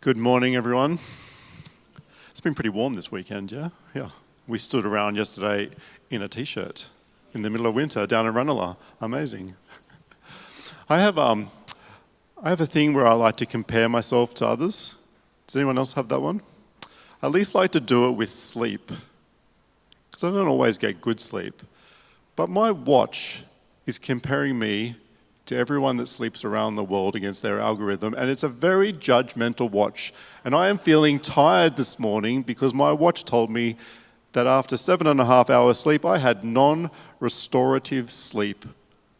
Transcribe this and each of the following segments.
Good morning, everyone. It's been pretty warm this weekend, yeah? Yeah. We stood around yesterday in a t-shirt in the middle of winter down in Ranelagh. Amazing. I have a thing where I like to compare myself to others. Does anyone else have that one? I at least like to do it with sleep, because I don't always get good sleep. But my watch is comparing me to everyone that sleeps around the world against their algorithm, and it's a very judgmental watch. And I am feeling tired this morning because my watch told me that after 7.5 hours sleep, I had non-restorative sleep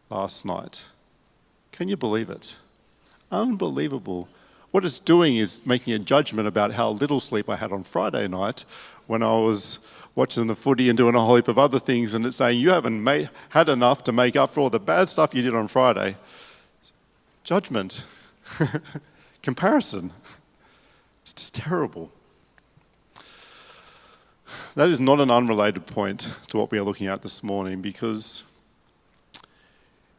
last night. Can you believe it? Unbelievable. What it's doing is making a judgment about how little sleep I had on Friday night when I was watching the footy and doing a whole heap of other things, and it's saying you haven't had enough to make up for all the bad stuff you did on Friday. Judgment. Comparison. It's just terrible. That is not an unrelated point to what we are looking at this morning, because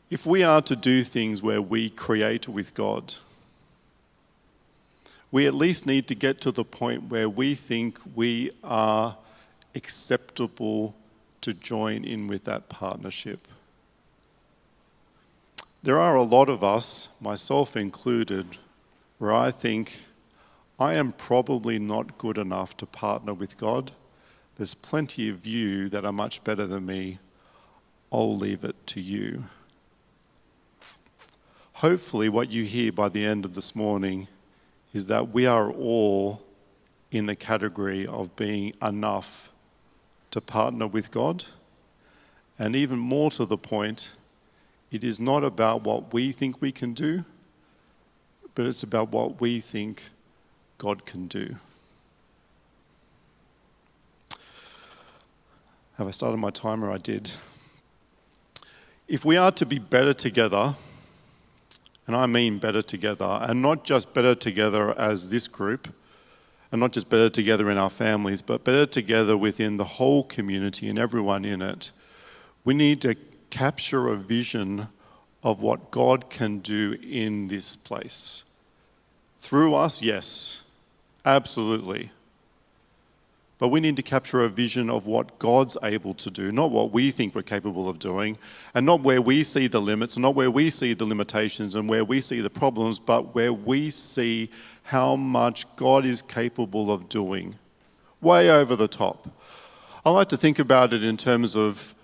if we are to do things where we create with God, we at least need to get to the point where we think we are acceptable to join in with that partnership. There are a lot of us, myself included, where I think I am probably not good enough to partner with God. There's plenty of you that are much better than me. I'll leave it to you. Hopefully what you hear by the end of this morning is that we are all in the category of being enough to partner with God. And even more to the point, it is not about what we think we can do, but it's about what we think God can do. Have I started my timer? I did. If we are to be better together, and I mean better together, and not just better together as this group, and not just better together in our families, but better together within the whole community and everyone in it, we need to capture a vision of what God can do in this place. Through us, yes, absolutely. But we need to capture a vision of what God's able to do, not what we think we're capable of doing, and not where we see the limits, and not where we see the limitations and where we see the problems, but where we see how much God is capable of doing. Way over the top. I like to think about it in terms of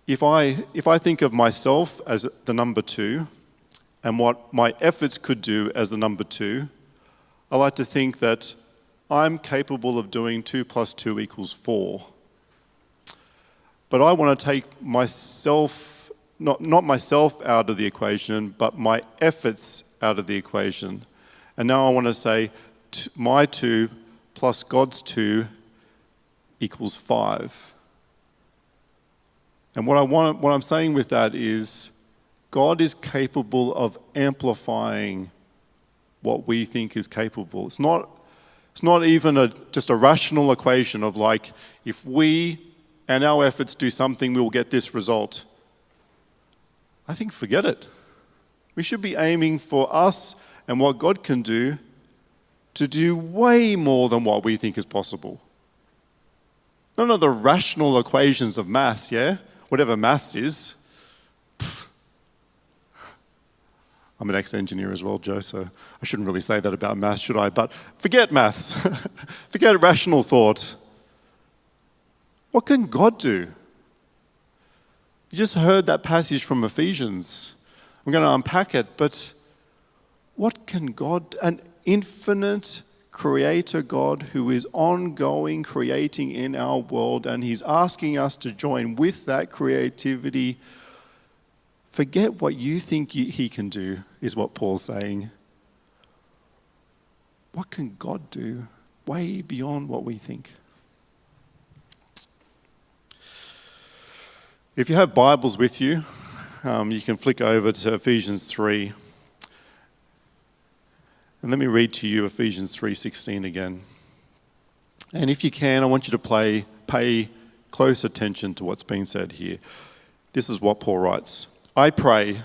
if I think of myself as the number 2 and what my efforts could do as the number 2, I like to think that I'm capable of doing 2 + 2 = 4. But I want to take myself, not myself out of the equation, but my efforts out of the equation. And now I want to say my 2 plus God's 2 = 5. And what I'm saying with that is God is capable of amplifying what we think is capable. It's not even just a rational equation of like, if we and our efforts do something, we'll get this result. I think forget it. We should be aiming for us and what God can do to do way more than what we think is possible. None of the rational equations of maths, yeah? Whatever maths is. I'm an ex-engineer as well, Joe, so I shouldn't really say that about maths, should I? But forget maths. Forget rational thought. What can God do? You just heard that passage from Ephesians. I'm going to unpack it, but what can God, an infinite creator God who is ongoing creating in our world, and he's asking us to join with that creativity. Forget what you think he can do, is what Paul's saying. What can God do way beyond what we think? If you have Bibles with you, you can flick over to Ephesians 3. And let me read to you Ephesians 3:16 again. And if you can, I want you to pay close attention to what's being said here. This is what Paul writes. I pray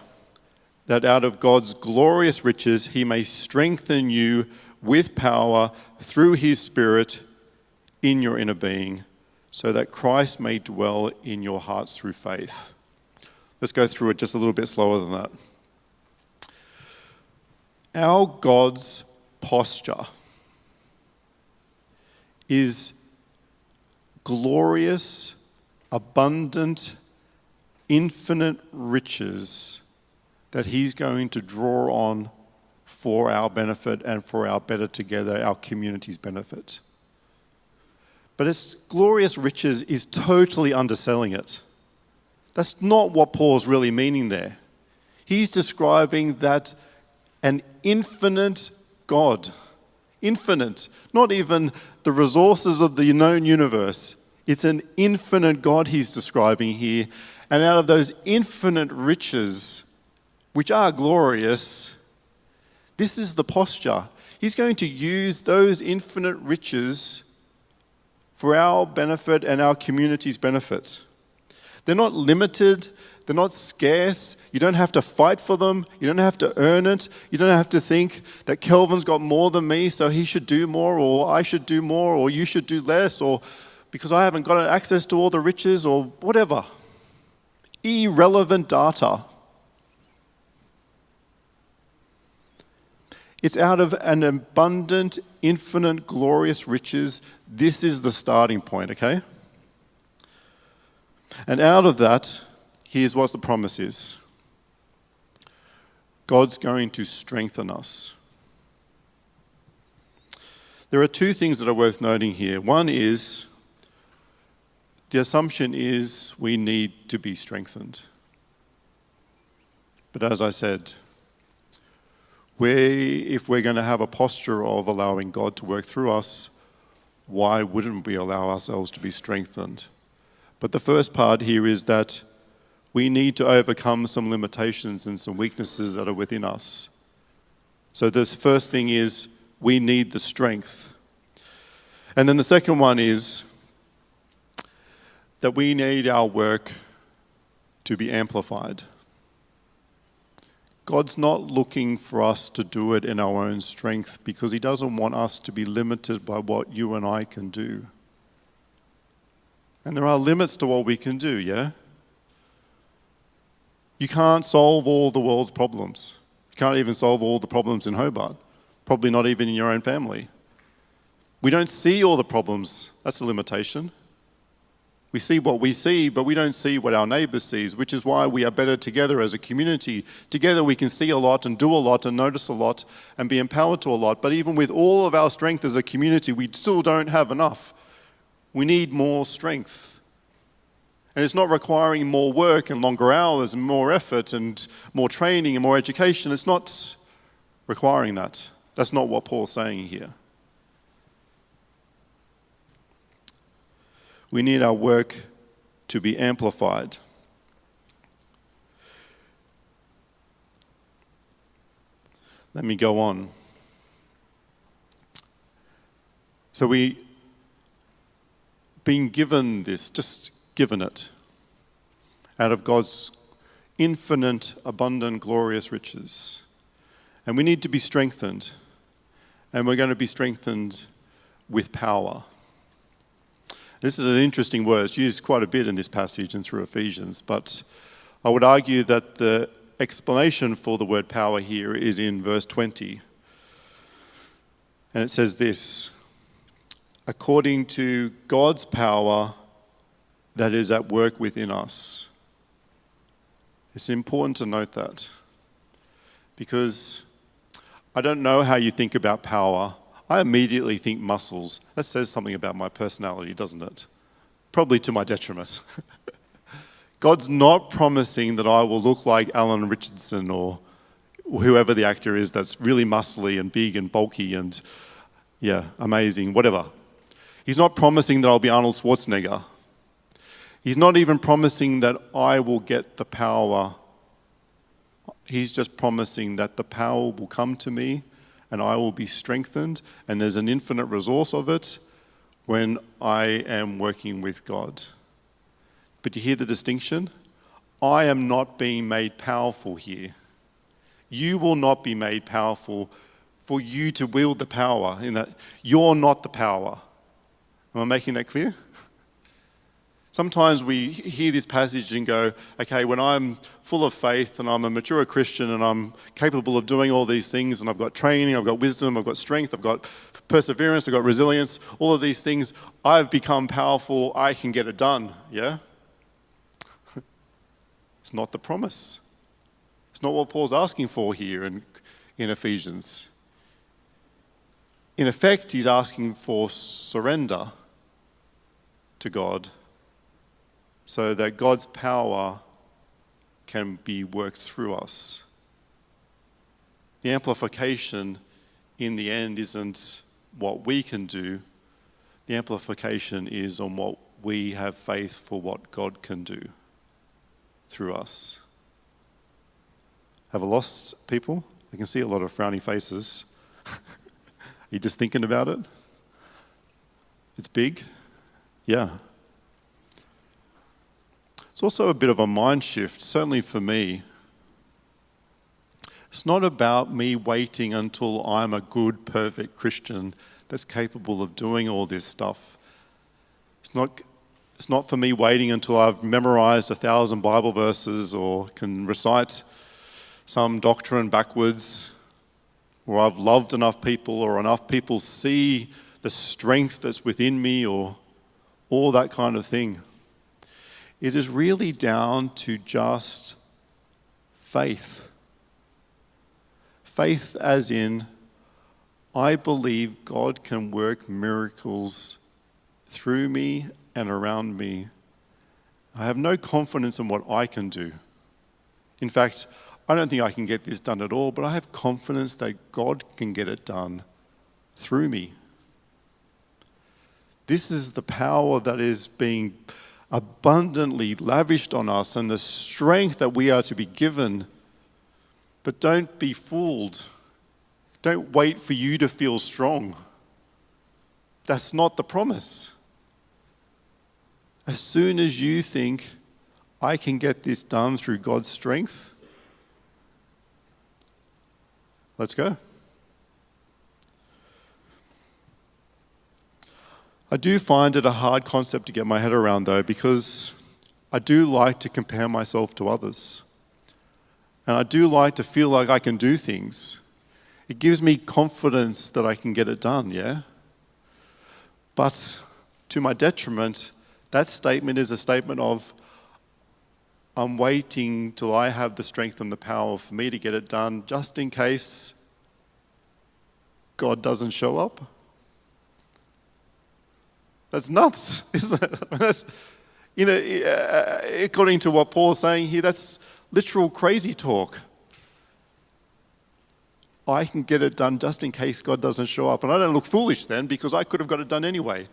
that out of God's glorious riches he may strengthen you with power through his Spirit in your inner being, so that Christ may dwell in your hearts through faith. Let's go through it just a little bit slower than that. Our God's posture is glorious, abundant, infinite riches that he's going to draw on for our benefit and for our better together, our community's benefit. But its glorious riches is totally underselling it. That's not what Paul's really meaning there. He's describing that an infinite God, infinite, not even the resources of the known universe. It's an infinite God he's describing here. And out of those infinite riches, which are glorious, this is the posture. He's going to use those infinite riches for our benefit and our community's benefit. They're not limited. They're not scarce. You don't have to fight for them. You don't have to earn it. You don't have to think that Kelvin's got more than me, so he should do more, or I should do more, or you should do less, or because I haven't got access to all the riches, or whatever. Irrelevant data. It's out of an abundant, infinite, glorious riches. This is the starting point, okay? And out of that, here's what the promise is. God's going to strengthen us. There are two things that are worth noting here. One is, the assumption is we need to be strengthened. But as I said, if we're going to have a posture of allowing God to work through us, why wouldn't we allow ourselves to be strengthened? But the first part here is that we need to overcome some limitations and some weaknesses that are within us. So the first thing is we need the strength. And then the second one is that we need our work to be amplified. God's not looking for us to do it in our own strength because he doesn't want us to be limited by what you and I can do. And there are limits to what we can do, yeah? You can't solve all the world's problems. You can't even solve all the problems in Hobart. Probably not even in your own family. We don't see all the problems. That's a limitation. We see what we see, but we don't see what our neighbour sees, which is why we are better together as a community. Together we can see a lot and do a lot and notice a lot and be empowered to a lot. But even with all of our strength as a community, we still don't have enough. We need more strength. And it's not requiring more work and longer hours and more effort and more training and more education. It's not requiring that. That's not what Paul's saying here. We need our work to be amplified. Let me go on. So we been given this, just given it, out of God's infinite, abundant, glorious riches. And we need to be strengthened. And we're going to be strengthened with power. This is an interesting word. It's used quite a bit in this passage and through Ephesians, but I would argue that the explanation for the word power here is in verse 20. And it says this: according to God's power that is at work within us. It's important to note that, because I don't know how you think about power. I immediately think muscles. That says something about my personality, doesn't it? Probably to my detriment. God's not promising that I will look like Alan Richardson or whoever the actor is that's really muscly and big and bulky and, yeah, amazing, whatever. He's not promising that I'll be Arnold Schwarzenegger. He's not even promising that I will get the power. He's just promising that the power will come to me and I will be strengthened, and there's an infinite resource of it when I am working with God. But you hear the distinction? I am not being made powerful here. You will not be made powerful for you to wield the power, in that you're not the power. Am I making that clear? Sometimes we hear this passage and go, okay, when I'm full of faith and I'm a mature Christian and I'm capable of doing all these things and I've got training, I've got wisdom, I've got strength, I've got perseverance, I've got resilience, all of these things, I've become powerful, I can get it done, yeah? It's not the promise. It's not what Paul's asking for here in Ephesians. In effect, he's asking for surrender to God so that God's power can be worked through us. The amplification in the end isn't what we can do. The amplification is on what we have faith for what God can do through us. Have I lost people? I can see a lot of frowny faces. Are you just thinking about it? It's big? Yeah. It's also a bit of a mind shift, certainly for me. It's not about me waiting until I'm a good, perfect Christian that's capable of doing all this stuff. It's not for me waiting until I've memorized 1,000 Bible verses or can recite some doctrine backwards, or I've loved enough people or enough people see the strength that's within me or all that kind of thing. It is really down to just faith. Faith as in, I believe God can work miracles through me and around me. I have no confidence in what I can do. In fact, I don't think I can get this done at all, but I have confidence that God can get it done through me. This is the power that is being abundantly lavished on us and the strength that we are to be given. But don't be fooled. Don't wait for you to feel strong. That's not the promise. As soon as you think, I can get this done through God's strength, let's go. I do find it a hard concept to get my head around, though, because I do like to compare myself to others. And I do like to feel like I can do things. It gives me confidence that I can get it done, yeah? But to my detriment, that statement is a statement of, I'm waiting till I have the strength and the power for me to get it done, just in case God doesn't show up. That's nuts, isn't it? That's, according to what Paul's saying here, that's literal crazy talk. I can get it done just in case God doesn't show up. And I don't look foolish then, because I could have got it done anyway.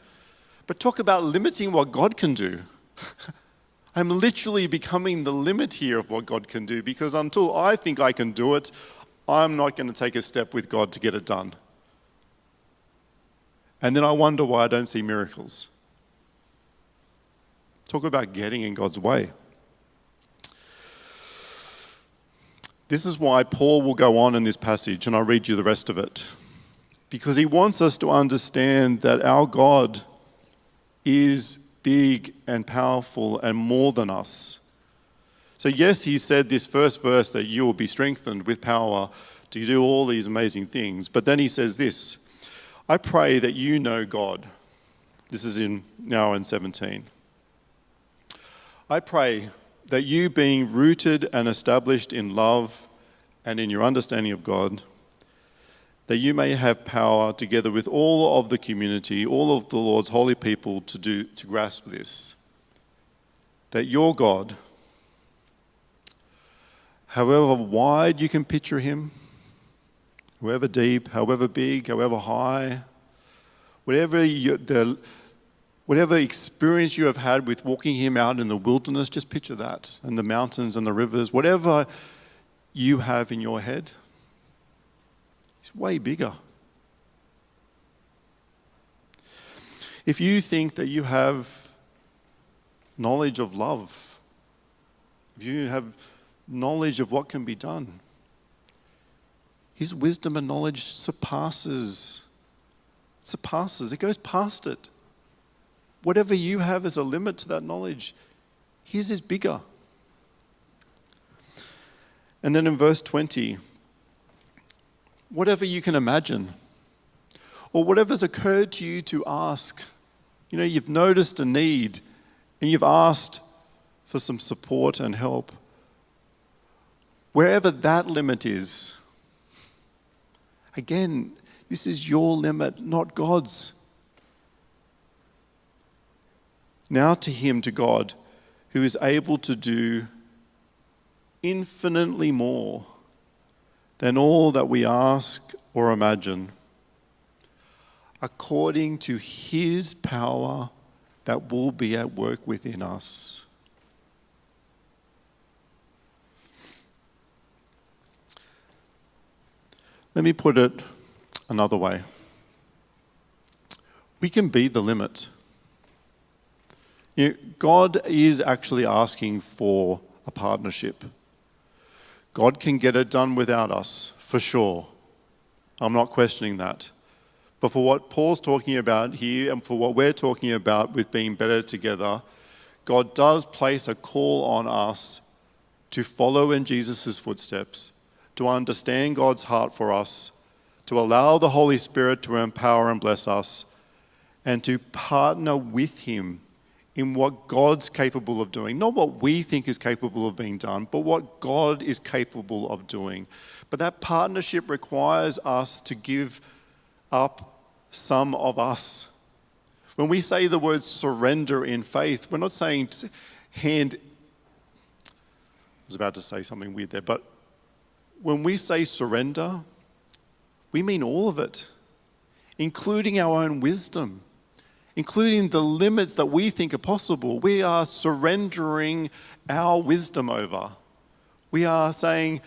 But talk about limiting what God can do. I'm literally becoming the limit here of what God can do, because until I think I can do it, I'm not going to take a step with God to get it done. And then I wonder why I don't see miracles. Talk about getting in God's way. This is why Paul will go on in this passage, and I'll read you the rest of it. Because he wants us to understand that our God is big and powerful and more than us. So yes, he said this first verse that you will be strengthened with power to do all these amazing things. But then he says this, I pray that you know God. This is now in 17. I pray that you, being rooted and established in love and in your understanding of God, that you may have power together with all of the community, all of the Lord's holy people to grasp this. That your God, however wide you can picture him, however deep, however big, however high, whatever experience you have had with walking him out in the wilderness, just picture that, and the mountains and the rivers, whatever you have in your head, he's way bigger. If you think that you have knowledge of love, if you have knowledge of what can be done, His wisdom and knowledge surpasses. It goes past it. Whatever you have as a limit to that knowledge, his is bigger. And then in verse 20, whatever you can imagine, or whatever's occurred to you to ask, you've noticed a need and you've asked for some support and help. Wherever that limit is, again, this is your limit, not God's. Now to him, to God, who is able to do infinitely more than all that we ask or imagine, according to his power that will be at work within us. Let me put it another way. We can be the limit. God is actually asking for a partnership. God can get it done without us, for sure. I'm not questioning that. But for what Paul's talking about here and for what we're talking about with being better together, God does place a call on us to follow in Jesus' footsteps, to understand God's heart for us, to allow the Holy Spirit to empower and bless us, and to partner with him in what God's capable of doing. Not what we think is capable of being done, but what God is capable of doing. But that partnership requires us to give up some of us. When we say the word surrender in faith, we're not saying hand. I was about to say something weird there, but when we say surrender, we mean all of it, including our own wisdom, including the limits that we think are possible. We are surrendering our wisdom over. We are saying,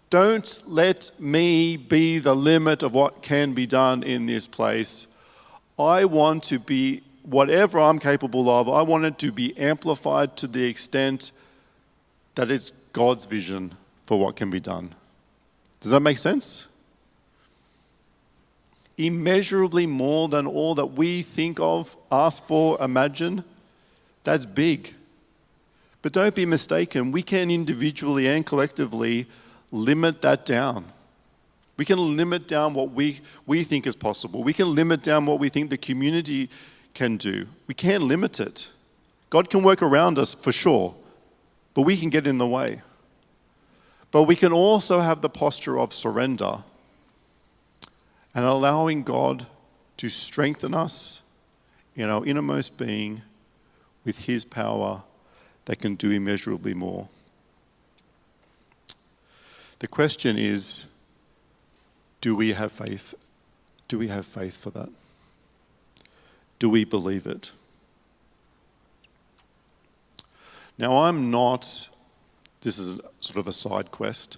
don't let me be the limit of what can be done in this place. I want to be whatever I'm capable of. I want it to be amplified to the extent that it's God's vision for what can be done. Does that make sense? Immeasurably more than all that we think of, ask for, imagine. That's big. But don't be mistaken. We can individually and collectively limit that down. We can limit down what we think is possible. We can limit down what we think the community can do. We can't limit it. God can work around us for sure, but we can get in the way. But we can also have the posture of surrender and allowing God to strengthen us in our innermost being with his power that can do immeasurably more. The question is, do we have faith? Do we have faith for that? Do we believe it? Now, this is sort of a side quest.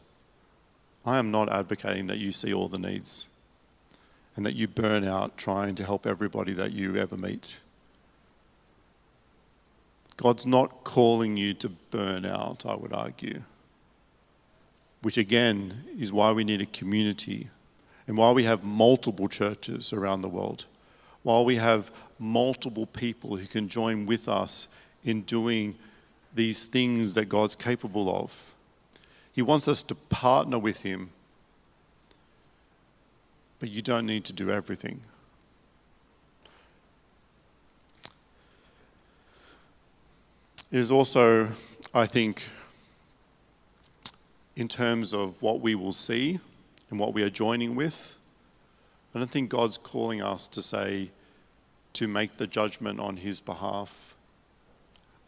I am not advocating that you see all the needs and that you burn out trying to help everybody that you ever meet. God's not calling you to burn out, I would argue. Which again is why we need a community and why we have multiple churches around the world, while we have multiple people who can join with us in doing these things that God's capable of. He wants us to partner with him, but you don't need to do everything. It is also, I think, in terms of what we will see and what we are joining with, I don't think God's calling us to make the judgment on his behalf.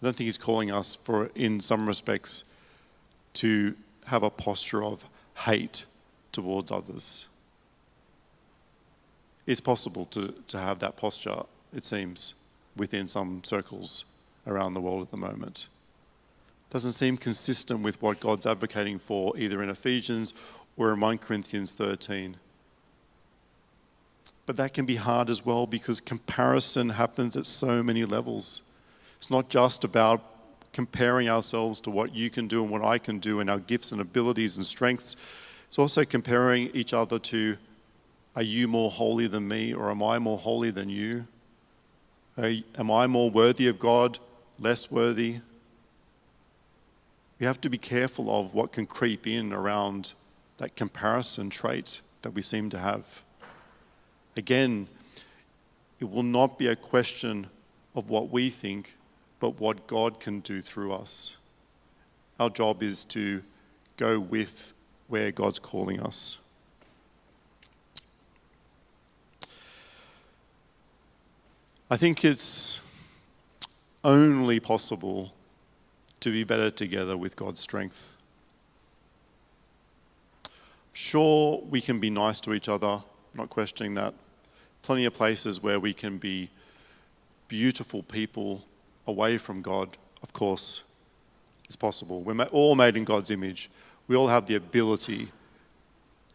I don't think he's calling us in some respects, to have a posture of hate towards others. It's possible to have that posture, it seems, within some circles around the world at the moment. Doesn't seem consistent with what God's advocating for, either in Ephesians or in 1 Corinthians 13. But that can be hard as well because comparison happens at so many levels. It's not just about comparing ourselves to what you can do and what I can do and our gifts and abilities and strengths. It's also comparing each other to, are you more holy than me, or am I more holy than you? Am I more worthy of God, less worthy? We have to be careful of what can creep in around that comparison trait that we seem to have. Again, it will not be a question of what we think, but what God can do through us. Our job is to go with where God's calling us. I think it's only possible to be better together with God's strength. Sure, we can be nice to each other, not questioning that. Plenty of places where we can be beautiful people away from God, of course, is possible. We're all made in God's image. We all have the ability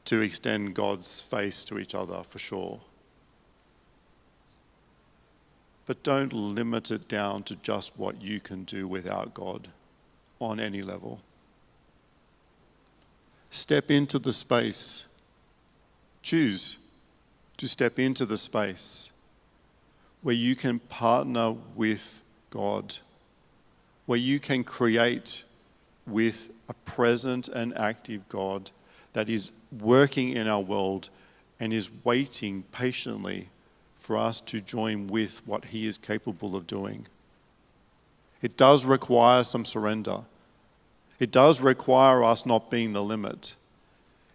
to extend God's face to each other, for sure. But don't limit it down to just what you can do without God on any level. Step into the space. Choose to step into the space where you can partner with God, where you can create with a present and active God that is working in our world and is waiting patiently for us to join with what He is capable of doing. It does require some surrender. It does require us not being the limit.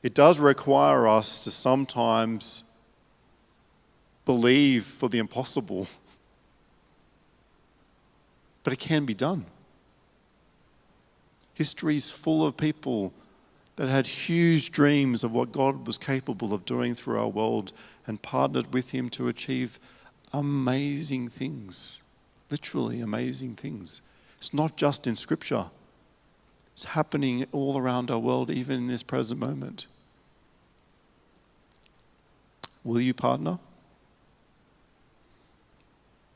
It does require us to sometimes believe for the impossible. But it can be done. History is full of people that had huge dreams of what God was capable of doing through our world and partnered with Him to achieve amazing things, literally amazing things. It's not just in Scripture. It's happening all around our world, even in this present moment. Will you partner?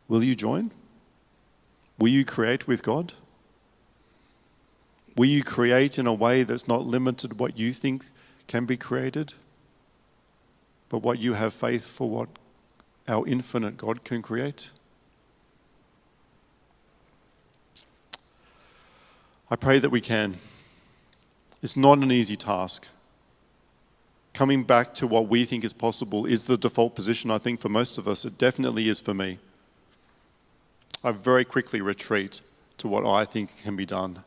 Will you join? Will you create with God? Will you create in a way that's not limited to what you think can be created, but what you have faith for what our infinite God can create? I pray that we can. It's not an easy task. Coming back to what we think is possible is the default position, I think, for most of us. It definitely is for me. I very quickly retreat to what I think can be done.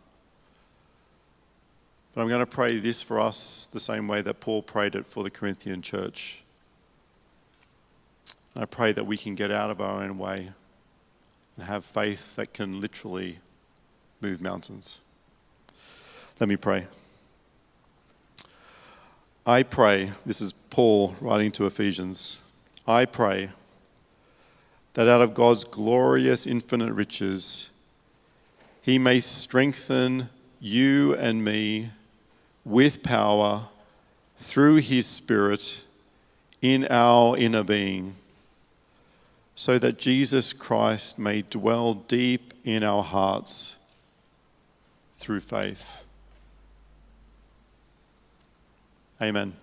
But I'm going to pray this for us the same way that Paul prayed it for the Corinthian church. And I pray that we can get out of our own way and have faith that can literally move mountains. Let me pray. I pray, this is Paul writing to Ephesians, I pray that out of God's glorious infinite riches, He may strengthen you and me with power through His Spirit in our inner being, so that Jesus Christ may dwell deep in our hearts through faith. Amen.